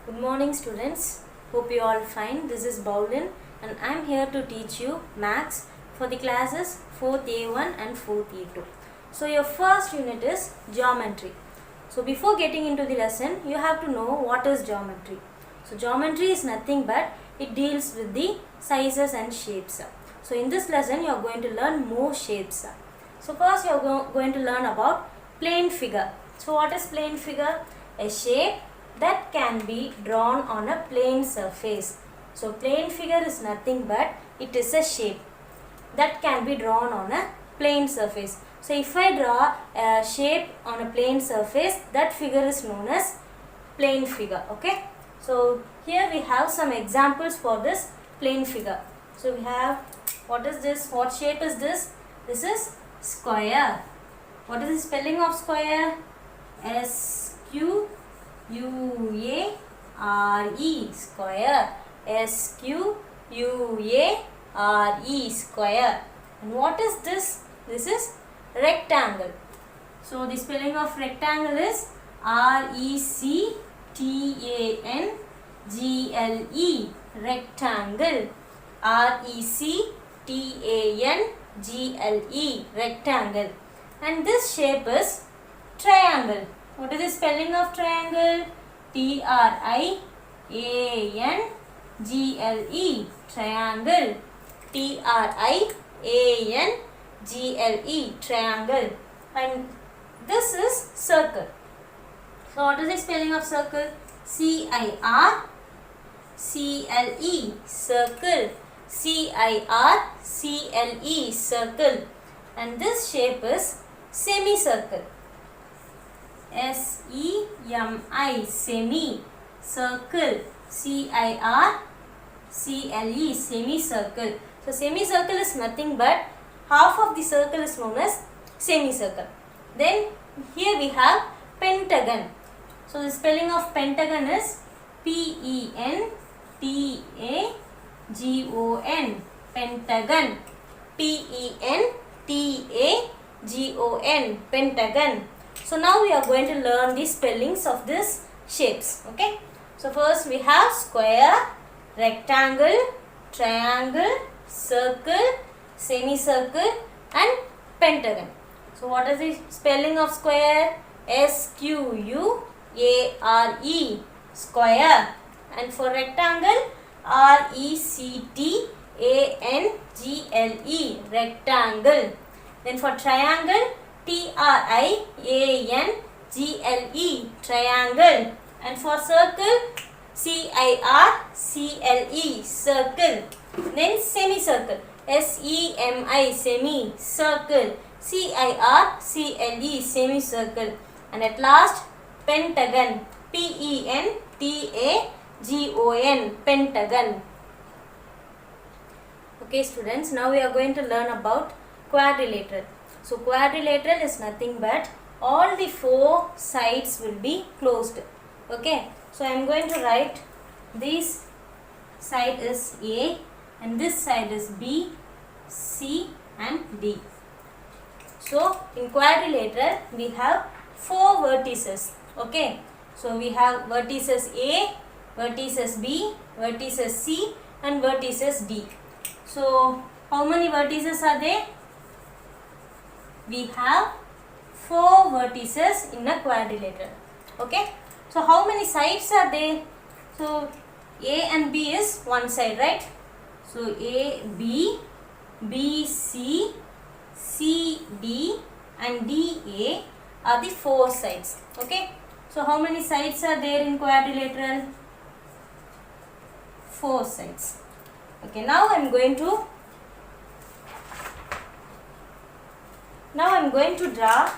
Good morning students. Hope you all fine. This is Bowlin and I am here to teach you Maths for the classes 4th A1 and 4th A2. So your first unit is Geometry. So before getting into the lesson, you have to know what is Geometry. So Geometry is nothing but it deals with the sizes and shapes. So in this lesson, you are going to learn more shapes. So first you are going to learn about plane figure. So what is plane figure? A shape that can be drawn on a plane surface. So plane figure is nothing but it is a shape that can be drawn on a plane surface. So if I draw a shape on a plane surface, that figure is known as plane figure. Okay. So here we have some examples for this plane figure. So we have, what is this? What shape is this? This is square. What is the spelling of square? S-Q-U-A-R-E, square. S-Q-U-A-R-E, square. And what is this? This is rectangle. So the spelling of rectangle is R-E-C-T-A-N-G-L-E, rectangle. R-E-C-T-A-N-G-L-E, rectangle. And this shape is triangle. What is the spelling of triangle? T-R-I-A-N-G-L-E, triangle. T-R-I-A-N-G-L-E, triangle. And this is circle. So what is the spelling of circle? C-I-R-C-L-E, circle. C-I-R-C-L-E, circle. And this shape is semicircle. S-E-M-I, semi, circle. C-I-R-C-L-E, semicircle. So semicircle is nothing but half of the circle is known as semicircle. Then here we have pentagon. So the spelling of pentagon is P-E-N-T-A-G-O-N, pentagon. P-E-N-T-A-G-O-N, pentagon. So now we are going to learn the spellings of these shapes. Okay. So first we have square, rectangle, triangle, circle, semicircle and pentagon. So what is the spelling of square? S-Q-U-A-R-E, square. And for rectangle, R-E-C-T-A-N-G-L-E, rectangle. Then for triangle, T-R-I-A-N-G-L-E, triangle. And for circle, C-I-R-C-L-E, circle. Then semicircle, S-E-M-I, semi, circle. C-I-R-C-L-E, semicircle. And at last, pentagon, P-E-N-T-A-G-O-N, pentagon. Okay students, now we are going to learn about quadrilateral. So quadrilateral is nothing but all the four sides will be closed. Okay. So I am going to write this side is A and this side is B, C and D. So in quadrilateral we have four vertices. Okay. So we have vertices A, vertices B, vertices C and vertices D. So how many vertices are there? We have four vertices in a quadrilateral. Okay. So how many sides are there? So A and B is one side, right? So A, B, B, C, C, D and D, A are the four sides. Okay. So how many sides are there in quadrilateral? Four sides. Okay. Now I am going to draw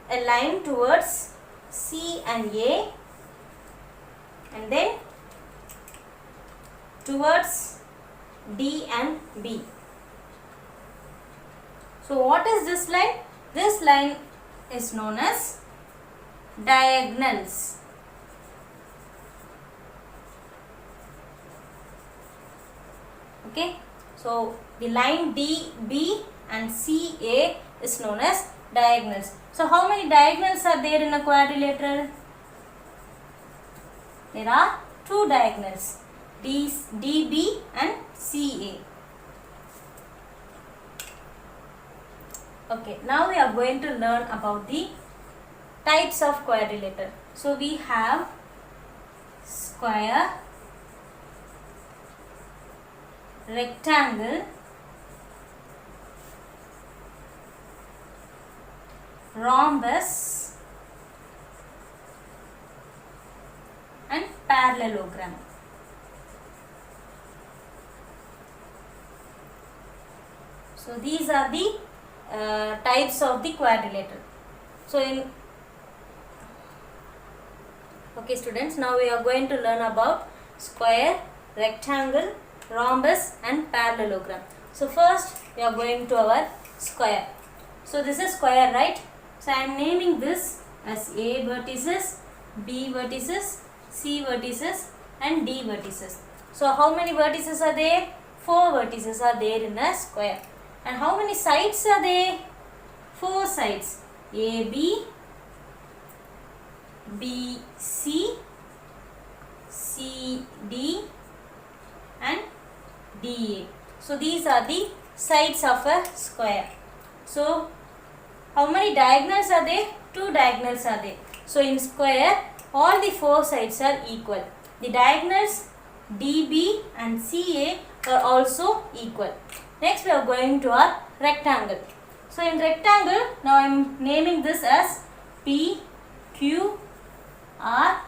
a line towards C and A and then towards D and B. So what is this line? This line is known as diagonals. Okay. So the line DB and CA is known as diagonals. So how many diagonals are there in a quadrilateral? there are two diagonals, DB and CA. Okay, now we are going to learn about the types of quadrilateral. So we have square, rectangle, rhombus and parallelogram. So these are the types of the quadrilateral. So okay students, now we are going to learn about square, rectangle, rhombus and parallelogram. So first we are going to our square. So this is square, right? So I am naming this as A vertices, B vertices, C vertices and D vertices. So how many vertices are there? 4 vertices are there in a square. And how many sides are there? 4 sides. AB, BC, CD and DA. So these are the sides of a square. So how many diagonals are there? 2 diagonals are there. So in square, all the 4 sides are equal. The diagonals DB and CA are also equal. Next we are going to our rectangle. So in rectangle, now I am naming this as P, Q, R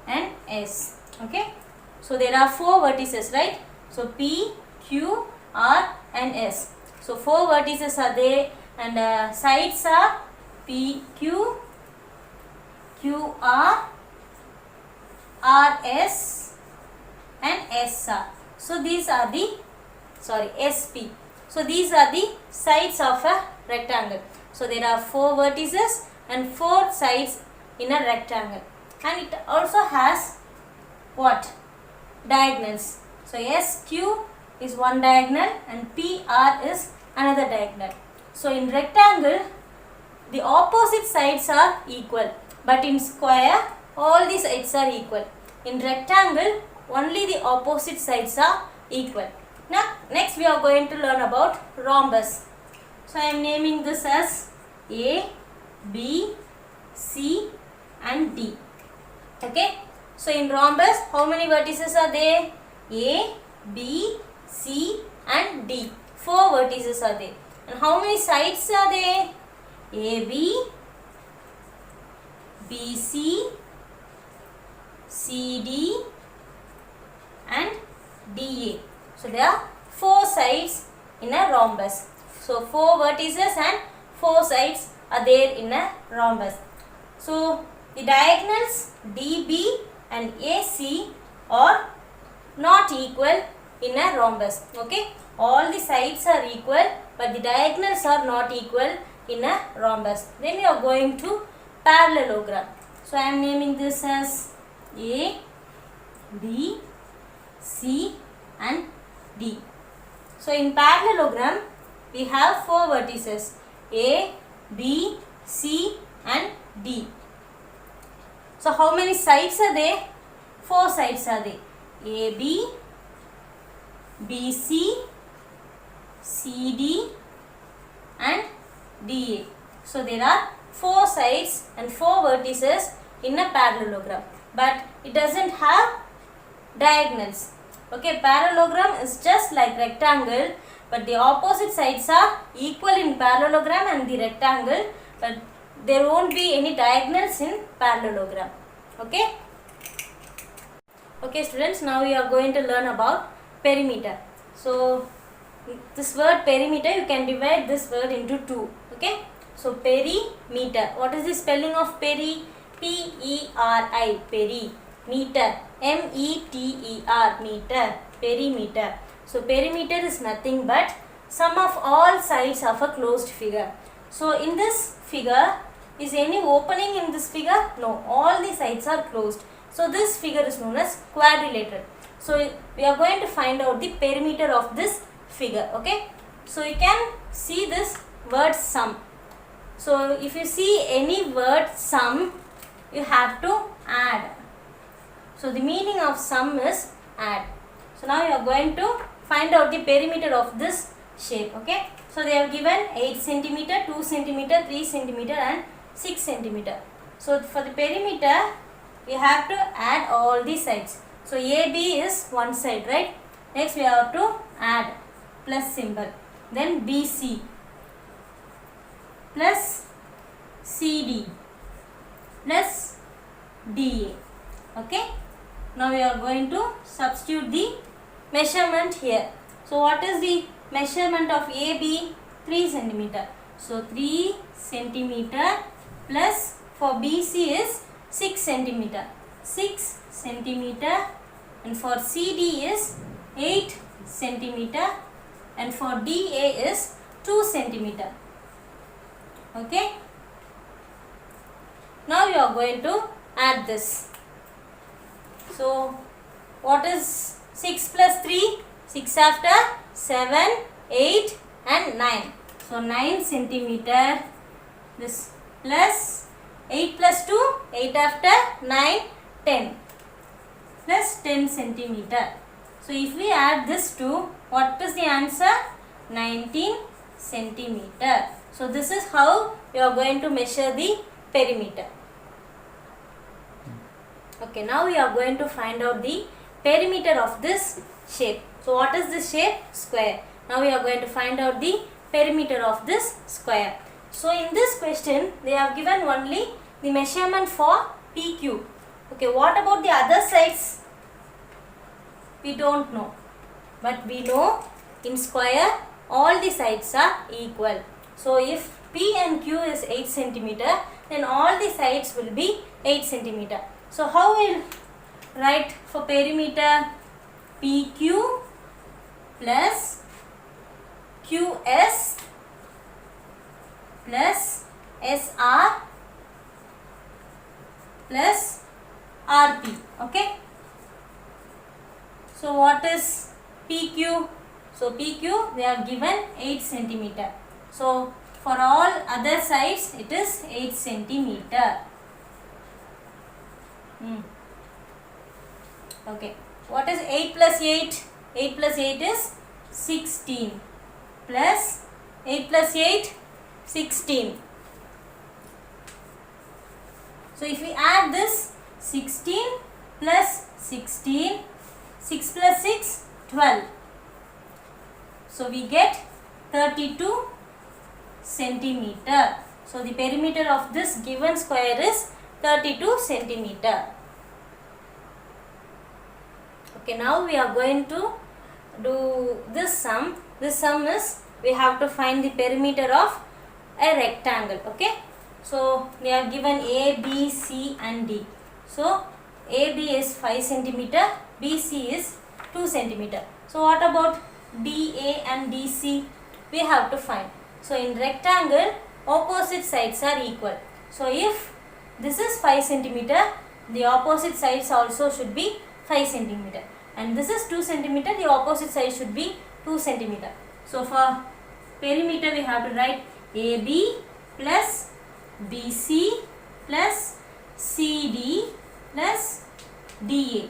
and S. Okay. So there are 4 vertices, right? So P, Q, R and S. So 4 vertices are there and sides are P, Q, Q, R, R, S and S, R. So these are the SP. So these are the sides of a rectangle. So there are 4 vertices and 4 sides in a rectangle. And it also has what? Diagonals. So SQ is one diagonal and PR is another diagonal. So in rectangle, the opposite sides are equal. But in square, all the sides are equal. In rectangle, only the opposite sides are equal. Now, next we are going to learn about rhombus. So, I am naming this as A, B, C and D. Okay. So, in rhombus, how many vertices are there? A, B, C and D. 4 vertices are there. And how many sides are there? AB, BC, CD and DA. So there are 4 sides in a rhombus. So 4 vertices and 4 sides are there in a rhombus. So the diagonals DB and AC are not equal in a rhombus. Okay. All the sides are equal but the diagonals are not equal in a rhombus. Then we are going to parallelogram. So I am naming this as A, B, C and D. So in parallelogram, we have 4 vertices A, B, C and D. So how many sides are there? 4 sides are there. AB, BC, CD and DA. So there are 4 sides and 4 vertices in a parallelogram. But it doesn't have diagonals. Okay, parallelogram is just like rectangle, but the opposite sides are equal in parallelogram and the rectangle, but there won't be any diagonals in parallelogram. Okay. Okay students, now we are going to learn about perimeter. So this word perimeter, you can divide this word into 2. Okay. So perimeter. What is the spelling of peri? P-E-R-I, peri. Meter, M-E-T-E-R, meter, perimeter. So perimeter is nothing but sum of all sides of a closed figure. So in this figure, is any opening in this figure? No, all the sides are closed. So this figure is known as quadrilateral. So we are going to find out the perimeter of this figure. Okay. So you can see this word sum. So if you see any word sum, you have to add. So the meaning of sum is add. So now you are going to find out the perimeter of this shape. Okay. So they have given 8 centimeter, 2 centimeter, 3 centimeter and 6 centimeter. So for the perimeter, we have to add all the sides. So AB is one side, right? Next we have to add plus symbol. Then BC plus CD plus DA. Okay. Now we are going to substitute the measurement here. So what is the measurement of AB? 3 centimeter. So 3 centimeter plus for BC is 6 centimeter. 6 centimeter and for CD is 8 centimeter and for DA is 2 centimeter. Okay. Now you are going to add this. So what is 6 plus 3? 6 after 7, 8 and 9. So 9 centimeter. This plus 8 plus 2, 8 after 9, 10 plus 10 centimeter. So if we add this to, what is the answer? 19 centimeter. So this is how you are going to measure the perimeter. Okay, now we are going to find out the perimeter of this shape. So what is this shape? Square. Now we are going to find out the perimeter of this square. So in this question, they have given only the measurement for PQ. Okay, what about the other sides? We don't know. But we know in square, all the sides are equal. So if P and Q is 8 centimeter, then all the sides will be 8 centimeter. So how we will write for perimeter? PQ plus QS plus SR plus RP. Okay. So what is PQ? So PQ they have given 8 centimeter. So for all other sides it is 8 centimeter. Okay. What is 8 plus 8? 8 plus 8 is 16 plus 8 plus 8, 16. So if we add this 16 plus 16, 6 plus 6, 12. So we get 32 centimeter. So the perimeter of this given square is 32 centimeter. Okay, now we are going to do this sum. This sum is we have to find the perimeter of a rectangle. Okay, so we are given A, B, C and D. So AB is 5 centimeter, BC is 2 centimeter. So what about DA and DC? We have to find. So in rectangle, opposite sides are equal. So if this is 5 centimeter, the opposite sides also should be 5 centimeter. And this is 2 centimeter, the opposite side should be 2 centimeter. So for perimeter we have to write AB plus BC plus CD plus DA.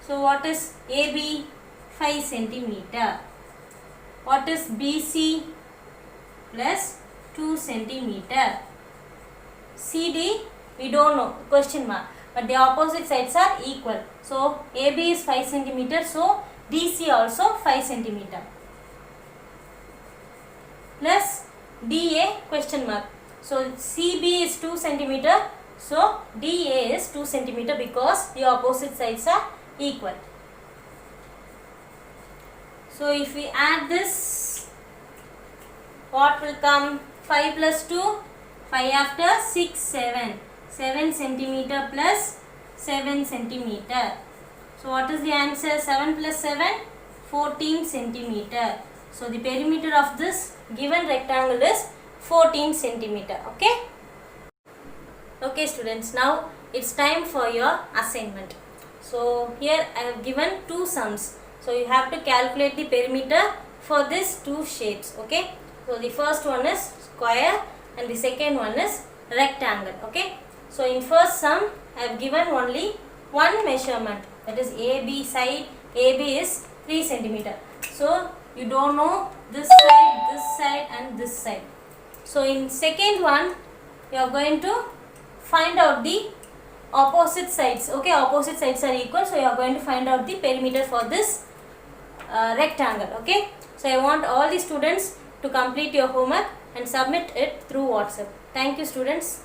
So what is AB? 5 centimeter. What is BC? Plus 2 centimeter. CD we don't know, question mark, but the opposite sides are equal. So AB is 5 centimeter, so DC also 5 centimeter. Plus DA question mark. So CB is 2 centimeter, so DA is 2 centimeter because the opposite sides are equal. So if we add this, what will come? 5 plus 2, 5 after 6, 7. 7 centimeter plus 7 centimeter. So what is the answer? 7 plus 7, 14 centimeter. So the perimeter of this given rectangle is 14 centimeter. Okay. Okay students, now it's time for your assignment. So here I have given two sums. So you have to calculate the perimeter for these two shapes. Okay. So the first one is square and the second one is rectangle. Okay. So in first sum I have given only one measurement, that is AB side. AB is 3 centimeter. So you don't know this side and this side. So in second one you are going to find out the opposite sides. Okay, opposite sides are equal, so you are going to find out the perimeter for this rectangle. Okay, so I want all the students to complete your homework and submit it through WhatsApp. Thank you, students.